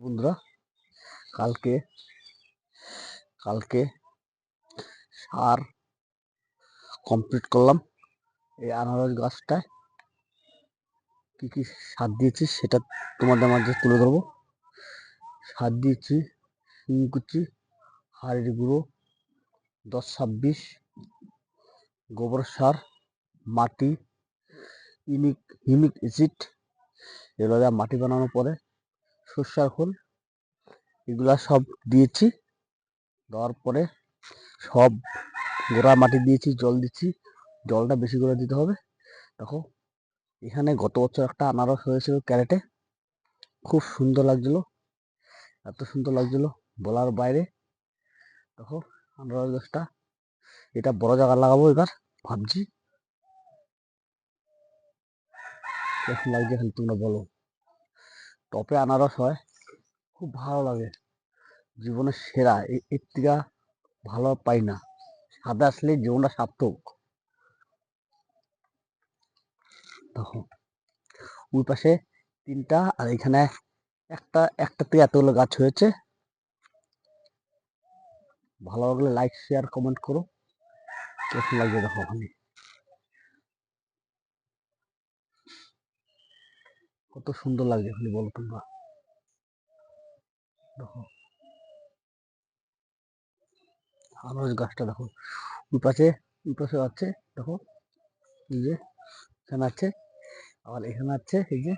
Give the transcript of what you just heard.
বন্ধুরা, কালকে কালকে সার কমপ্লিট করলাম। এই আনারস গাছটায় কি কি সার দিয়েছি সেটা তোমাদের মাঝে তুলে ধরবো। সার দিয়েছি শিংকুচি, হাড়ের গুঁড়ো, 10-26, গোবর সার, মাটি, হিউমিক অ্যাসিড, এগুলো যা মাটি বানানোর পরে সর্ষার খোল, এগুলা সব দিয়েছি। দেওয়ার পরে সব গোড়া মাটি দিয়েছি, জল দিচ্ছি। জলটা বেশি করে দিতে হবে। দেখো, এখানে গত বছর একটা আনারস হয়েছিল ক্যারেটে, খুব সুন্দর লাগছিল, এত সুন্দর লাগছিল বলার বাইরে। দেখো আনারস গাছটা, এটা বড় জায়গা লাগাবো এবার ভাবছি। কেমন লাগছে খালি তোমরা বলো। টপে আনারস হয়, খুব ভালো লাগে, জীবনের সেরা। এর থেকে ভালো পাই না। সাদা আসলে জীবনটা সার্থক। দেখো ওই পাশে 3টা আর এখানে একটাতে এতগুলো গাছ হয়েছে। ভালো লাগলে লাইক শেয়ার কমেন্ট করো। কেমন লাগছে দেখো, ওখানে কত সুন্দর লাগছে খালি বলো তোমরা। দেখো আনারস গাছটা দেখো, ওই পাশে আছে। দেখো এই যে এখানে আছে, আবার এখানে আছে, এই যে